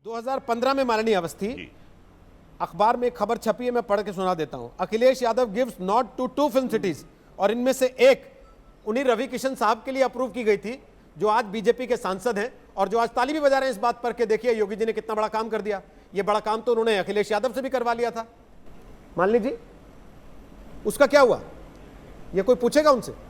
2015 में माननीय अवस्थी अखबार में एक खबर छपी है, मैं पढ़ के सुना देता हूं। Akhilesh Yadav gives not to 2 film cities, और इनमें से एक उन्हीं रवि किशन साहब के लिए अप्रूव की गई थी जो आज बीजेपी के सांसद हैं और जो आज ताली भी बजा रहे हैं इस बात पर कि देखिए योगी जी ने कितना बड़ा काम कर दिया। ये बड़ा काम तो उन्होंने अखिलेश यादव से भी करवा लिया था। मान लीजिए उसका क्या हुआ, ये कोई पूछेगा उनसे?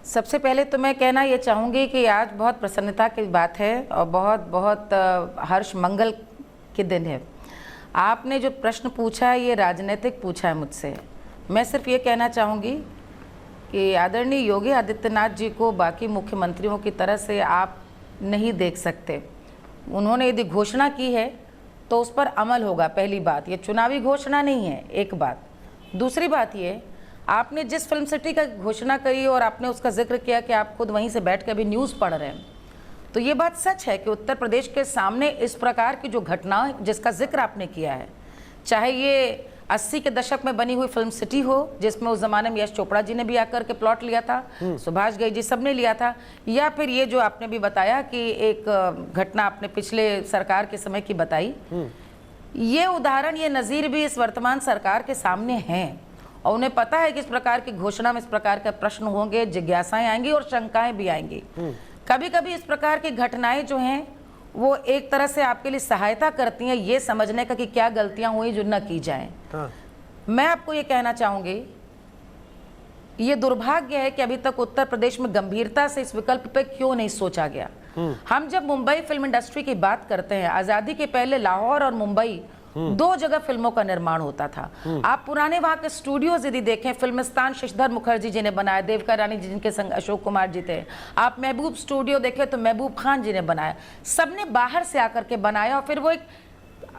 सबसे पहले तो मैं कहना ये चाहूँगी कि आज बहुत प्रसन्नता की बात है और बहुत बहुत हर्ष मंगल के दिन है। आपने जो प्रश्न पूछा है ये राजनीतिक पूछा है मुझसे। मैं सिर्फ ये कहना चाहूँगी कि आदरणीय योगी आदित्यनाथ जी को बाकी मुख्यमंत्रियों की तरह से आप नहीं देख सकते। उन्होंने यदि घोषणा की है तो उस पर अमल होगा। पहली बात, ये चुनावी घोषणा नहीं है, एक बात। दूसरी बात ये, आपने जिस फिल्म सिटी का घोषणा करी और आपने उसका जिक्र किया कि आप खुद वहीं से बैठ कर भी न्यूज़ पढ़ रहे हैं, तो ये बात सच है कि उत्तर प्रदेश के सामने इस प्रकार की जो घटना जिसका जिक्र आपने किया है, चाहे ये 80 के दशक में बनी हुई फिल्म सिटी हो जिसमें उस जमाने में यश चोपड़ा जी ने भी आकर के प्लॉट लिया था, सुभाष घई जी सबने लिया था, या फिर ये जो आपने भी बताया कि एक घटना आपने पिछले सरकार के समय की बताई, ये उदाहरण, ये नज़ीर भी इस वर्तमान सरकार के सामने हैं और उन्हें पता है कि इस प्रकार की घोषणा में इस प्रकार के प्रश्न होंगे, जिज्ञासाएं आएंगी और शंकाएं भी आएंगी। कभी कभी इस प्रकार की घटनाएं जो हैं वो एक तरह से आपके लिए सहायता करती हैं ये समझने का कि क्या गलतियां हुई जो न की जाएं। मैं आपको ये कहना चाहूंगी, ये दुर्भाग्य है कि अभी तक उत्तर प्रदेश में गंभीरता से इस विकल्प पे क्यों नहीं सोचा गया। हम जब मुंबई फिल्म इंडस्ट्री की बात करते हैं, आजादी के पहले लाहौर और मुंबई 2 जगह फिल्मों का निर्माण होता था। आप पुराने वहां के स्टूडियोज यदि देखें, फिल्मिस्तान शशिधर मुखर्जी जी ने बनाया, देविका रानी जी जिनके संग अशोक कुमार जी थे। आप महबूब स्टूडियो देखें तो महबूब खान जी ने बनाया। सबने बाहर से आकर के बनाया और फिर वो एक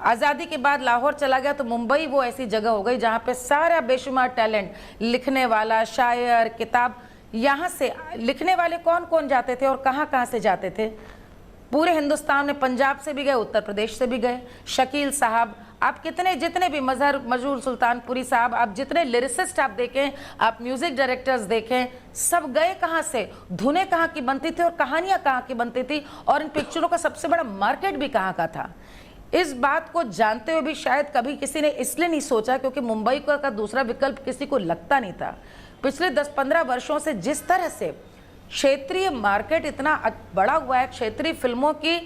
आज़ादी के बाद लाहौर चला गया तो मुंबई वो ऐसी जगह हो गई जहाँ पे सारा बेशुमार टैलेंट, लिखने वाला, शायर, किताब, यहाँ से लिखने वाले कौन कौन जाते थे और कहाँ कहाँ से जाते थे। पूरे हिंदुस्तान में पंजाब से भी गए, उत्तर प्रदेश से भी गए। शकील साहब, आप कितने जितने भी मजहर सुल्तानपुरी साहब, आप जितने लिरिसिस्ट आप देखें, आप म्यूजिक डायरेक्टर्स देखें, सब गए कहाँ से, धुनें कहाँ की बनती थी और कहानियाँ कहाँ की बनती थी और इन पिक्चरों का सबसे बड़ा मार्केट भी कहाँ का था। इस बात को जानते हुए भी शायद कभी किसी ने इसलिए नहीं सोचा क्योंकि मुंबई का दूसरा विकल्प किसी को लगता नहीं था। पिछले 10-15 वर्षों से जिस तरह से क्षेत्रीय मार्केट इतना बड़ा हुआ है, क्षेत्रीय फिल्मों की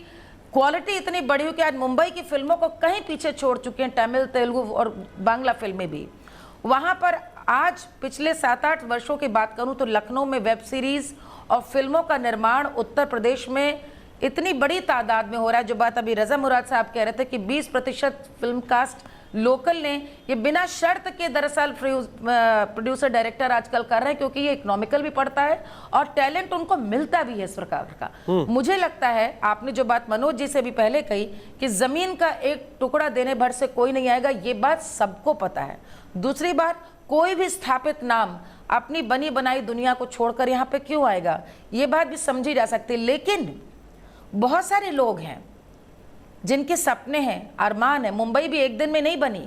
क्वालिटी इतनी बड़ी हुई कि आज मुंबई की फिल्मों को कहीं पीछे छोड़ चुके हैं तमिल, तेलुगु और बांग्ला फिल्में भी। वहाँ पर आज पिछले 7-8 वर्षों की बात करूँ तो लखनऊ में वेब सीरीज़ और फिल्मों का निर्माण उत्तर प्रदेश में इतनी बड़ी तादाद में हो रहा है। जो बात अभी रज़ा मुराद साहब कह रहे थे कि 20% फिल्म कास्ट लोकल ने, ये बिना शर्त के दरअसल प्रोड्यूसर डायरेक्टर आजकल कर रहे हैं क्योंकि ये इकोनॉमिकल भी पड़ता है और टैलेंट उनको मिलता भी है इस प्रकार का। मुझे लगता है आपने जो बात मनोज जी से भी पहले कही कि जमीन का एक टुकड़ा देने भर से कोई नहीं आएगा, ये बात सबको पता है। दूसरी बात, कोई भी स्थापित नाम अपनी बनी बनाई दुनिया को छोड़कर यहाँ पे क्यों आएगा, ये बात भी समझी जा सकती। लेकिन बहुत सारे लोग हैं जिनके सपने हैं, अरमान है। मुंबई भी एक दिन में नहीं बनी,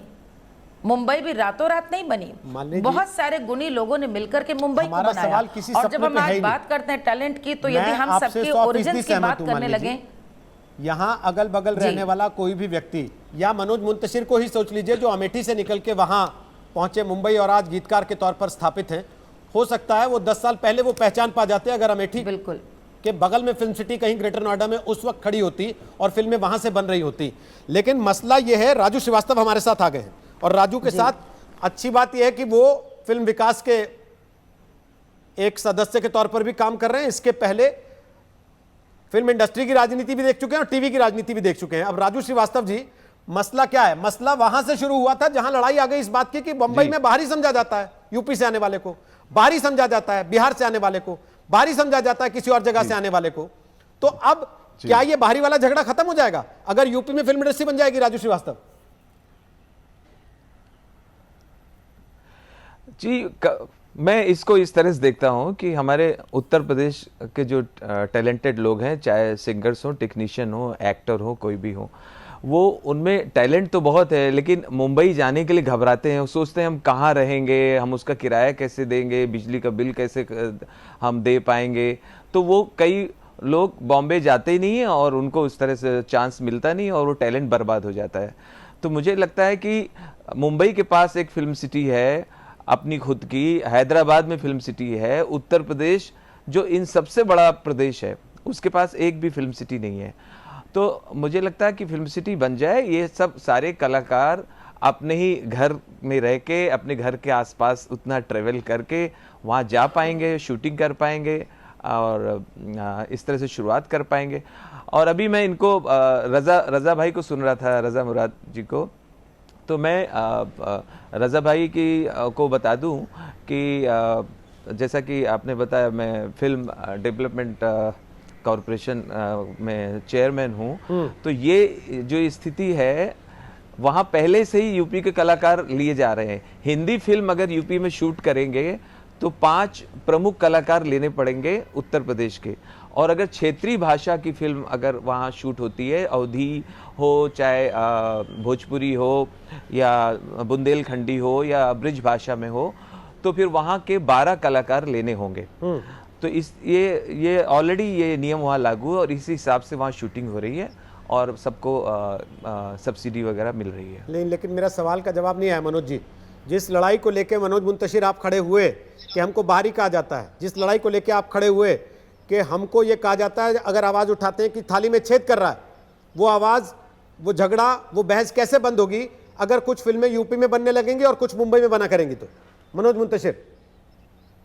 मुंबई भी रातों रात नहीं बनी। बहुत सारे गुणी लोगों ने मिलकर के मुंबई को बनाया। और जब हम आज बात करते हैं टैलेंट की, तो यदि हम सबके ओरिजिन की बात करने लगे, यहाँ अगल बगल रहने वाला कोई भी व्यक्ति, या मनोज मुंतशिर को ही सोच लीजिए जो अमेठी से निकल के वहां पहुंचे मुंबई और आज गीतकार के तौर पर स्थापित हैं, हो सकता है वो 10 साल पहले वो पहचान पा जाते अगर अमेठी बिल्कुल के बगल में फिल्म सिटी कहीं ग्रेटर नोएडा में उस वक्त खड़ी होती और फिल्में वहां से बन रही होती। लेकिन मसला यह है, राजू श्रीवास्तव हमारे साथ आ गए हैं और राजू के साथ अच्छी बात यह है कि वो फिल्म विकास के एक सदस्य के तौर पर भी काम कर रहे हैं। इसके पहले फिल्म इंडस्ट्री की राजनीति भी देख चुके हैं और टीवी की राजनीति भी देख चुके हैं। अब राजू श्रीवास्तव जी, मसला क्या है? मसला वहां से शुरू हुआ था जहां लड़ाई आ गई इस बात की कि बंबई में बाहरी समझा जाता है, यूपी से आने वाले को बाहरी समझा जाता है, बिहार से आने वाले को बाहरी समझा जाता है, किसी और जगह से आने वाले को। तो अब क्या ये बाहरी वाला झगड़ा खत्म हो जाएगा अगर यूपी में फिल्म इंडस्ट्री बन जाएगी? राजू श्रीवास्तव जी, मैं इसको इस तरह से देखता हूं कि हमारे उत्तर प्रदेश के जो टैलेंटेड लोग हैं, चाहे सिंगर्स हो, टेक्नीशियन हो, एक्टर हो, कोई भी हो, वो उनमें टैलेंट तो बहुत है, लेकिन मुंबई जाने के लिए घबराते हैं। वो सोचते हैं हम कहाँ रहेंगे, हम उसका किराया कैसे देंगे, बिजली का बिल कैसे हम दे पाएंगे। तो वो कई लोग बॉम्बे जाते ही नहीं है और उनको उस तरह से चांस मिलता नहीं और वो टैलेंट बर्बाद हो जाता है। तो मुझे लगता है कि मुंबई के पास एक फिल्म सिटी है अपनी खुद की, हैदराबाद में फिल्म सिटी है, उत्तर प्रदेश जो इन सबसे बड़ा प्रदेश है उसके पास एक भी फिल्म सिटी नहीं है। तो मुझे लगता है कि फिल्म सिटी बन जाए, ये सब सारे कलाकार अपने ही घर में रह के अपने घर के आसपास उतना ट्रेवल करके वहाँ जा पाएंगे, शूटिंग कर पाएंगे और इस तरह से शुरुआत कर पाएंगे। और अभी मैं इनको रज़ा भाई को सुन रहा था, रज़ा मुराद जी को, तो मैं रज़ा भाई को बता दूं कि जैसा कि आपने बताया मैं फिल्म डेवलपमेंट कॉरपोरेशन में चेयरमैन हूं, तो ये जो स्थिति है वहाँ पहले से ही यूपी के कलाकार लिए जा रहे हैं। हिंदी फिल्म अगर यूपी में शूट करेंगे तो 5 प्रमुख कलाकार लेने पड़ेंगे उत्तर प्रदेश के, और अगर क्षेत्रीय भाषा की फिल्म अगर वहाँ शूट होती है, अवधी हो चाहे भोजपुरी हो या बुंदेलखंडी हो या ब्रिज भाषा में हो, तो फिर वहाँ के 12 कलाकार लेने होंगे। तो ये ऑलरेडी ये नियम वहाँ लागू है और इसी हिसाब से वहाँ शूटिंग हो रही है और सबको सब्सिडी वगैरह मिल रही है। लेकिन मेरा सवाल का जवाब नहीं आया मनोज जी। जिस लड़ाई को लेके मनोज मुंतशिर आप खड़े हुए कि हमको बाहरी कहा जाता है, जिस लड़ाई को लेके आप खड़े हुए कि हमको ये कहा जाता है अगर आवाज़ उठाते हैं कि थाली में छेद कर रहा है, वो आवाज़, वो झगड़ा, वो बहस कैसे बंद होगी अगर कुछ फिल्में यूपी में बनने लगेंगी और कुछ मुंबई में बना करेंगी? तो मनोज मुंतशिर,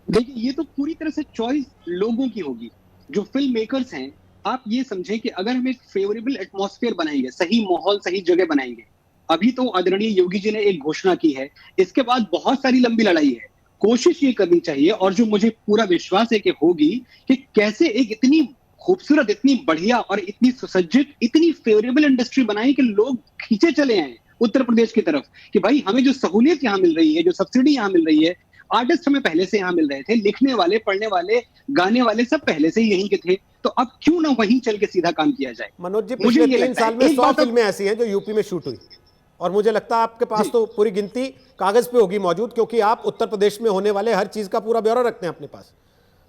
देखिए ये तो पूरी तरह से चॉइस लोगों की होगी, जो फिल्म मेकर्स हैं। आप ये समझें कि अगर हम एक फेवरेबल एटमॉस्फेयर बनाएंगे, सही माहौल सही जगह बनाएंगे, अभी तो आदरणीय योगी जी ने एक घोषणा की है, इसके बाद बहुत सारी लंबी लड़ाई है। कोशिश ये करनी चाहिए और जो मुझे पूरा विश्वास है कि होगी, कि कैसे एक इतनी खूबसूरत, इतनी बढ़िया और इतनी सुसज्जित, इतनी फेवरेबल इंडस्ट्री बनाई कि लोग खींचे चले आए उत्तर प्रदेश की तरफ कि भाई हमें जो सहूलियत यहाँ मिल रही है, जो सब्सिडी यहाँ मिल रही है, आर्टिस्ट हमें पहले से यहाँ मिल रहे थे, लिखने वाले, पढ़ने वाले, गाने वाले सब पहले से ही यहीं के थे, तो अब क्यों ना वहीं चल के सीधा काम किया जाए। मनोज जी, पिछले 3 साल में 100 फिल्में ऐसी हैं जो यूपी में शूट हुई और मुझे लगता है आपके पास तो पूरी गिनती कागज पे होगी मौजूद, क्योंकि आप उत्तर प्रदेश में होने वाले हर चीज का पूरा ब्यौरा रखते हैं अपने पास।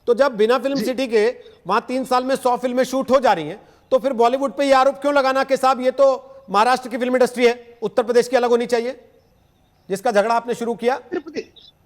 तो जब बिना फिल्म सिटी के वहां 3 साल में 100 फिल्में शूट हो जा रही हैं, तो फिर बॉलीवुड पे ये आरोप क्यों लगाना कि साहब ये तो महाराष्ट्र की फिल्म इंडस्ट्री है, उत्तर प्रदेश की अलग होनी चाहिए, जिसका झगड़ा आपने शुरू किया?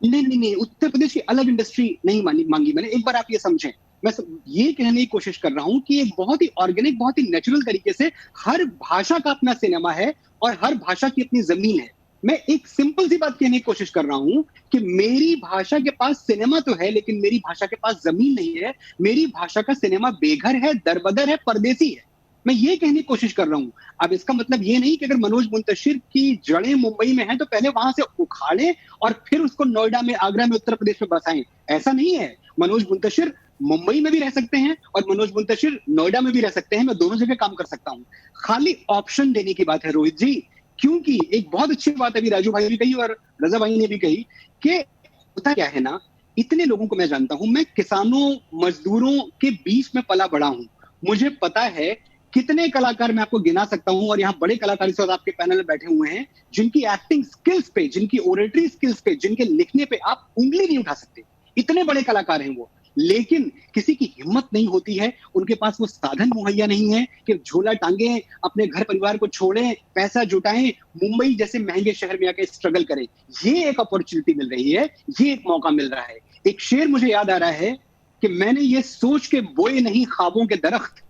नहीं, उत्तर प्रदेश की अलग इंडस्ट्री नहीं मांगी मैंने। एक बार आप ये समझें, मैं ये कहने की कोशिश कर रहा हूं कि एक बहुत ही ऑर्गेनिक, बहुत ही नेचुरल तरीके से हर भाषा का अपना सिनेमा है और हर भाषा की अपनी जमीन है। मैं एक सिंपल सी बात कहने की कोशिश कर रहा हूं कि मेरी भाषा के पास सिनेमा तो है, लेकिन मेरी भाषा के पास जमीन नहीं है। मेरी भाषा का सिनेमा बेघर है, दरबदर है, परदेसी है। मैं ये कहने की कोशिश कर रहा हूं। अब इसका मतलब ये नहीं कि अगर मनोज मुंतशिर की जड़ें मुंबई में हैं तो पहले वहां से उखाड़े और फिर उसको नोएडा में, आगरा में, उत्तर प्रदेश में बसाएं, ऐसा नहीं है। मनोज मुंतशिर मुंबई में भी रह सकते हैं और मनोज मुंतशिर नोएडा में भी रह सकते हैं। मैं दोनों जगह काम कर सकता हूं। खाली ऑप्शन देने की बात है रोहित जी, क्योंकि एक बहुत अच्छी बात अभी राजू भाई ने कही और रजा भाई ने भी कही कि होता क्या है ना, इतने लोगों को मैं जानता हूं, मैं किसानों, मजदूरों के बीच में पला बड़ा हूं। मुझे पता है कितने कलाकार मैं आपको गिना सकता हूं, और यहाँ बड़े कलाकार इस वक्त आपके पैनल में बैठे हुए हैं जिनकी एक्टिंग स्किल्स पे, जिनकी ओरेटरी स्किल्स पे, जिनके लिखने पे आप उंगली नहीं उठा सकते। इतने बड़े कलाकार हैं वो, लेकिन किसी की हिम्मत नहीं होती है, उनके पास वो साधन मुहैया नहीं है कि झोला टांगे, अपने घर परिवार को छोड़ें, पैसा जुटाएं, मुंबई जैसे महंगे शहर में आके स्ट्रगल करें। ये एक अपॉर्चुनिटी मिल रही है, ये एक मौका मिल रहा है। एक शेर मुझे याद आ रहा है कि मैंने ये सोच के बोए नहीं ख्वाबों के दरख्त,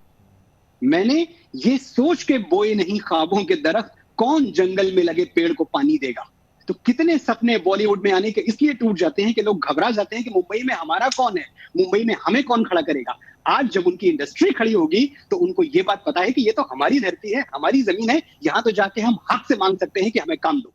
मैंने ये सोच के बोए नहीं ख्वाबों के दरख्त, कौन जंगल में लगे पेड़ को पानी देगा। तो कितने सपने बॉलीवुड में आने के इसलिए टूट जाते हैं कि लोग घबरा जाते हैं कि मुंबई में हमारा कौन है, मुंबई में हमें कौन खड़ा करेगा। आज जब उनकी इंडस्ट्री खड़ी होगी तो उनको ये बात पता है कि ये तो हमारी धरती है, हमारी जमीन है, यहां तो जाके हम हक से मांग सकते हैं कि हमें काम दो।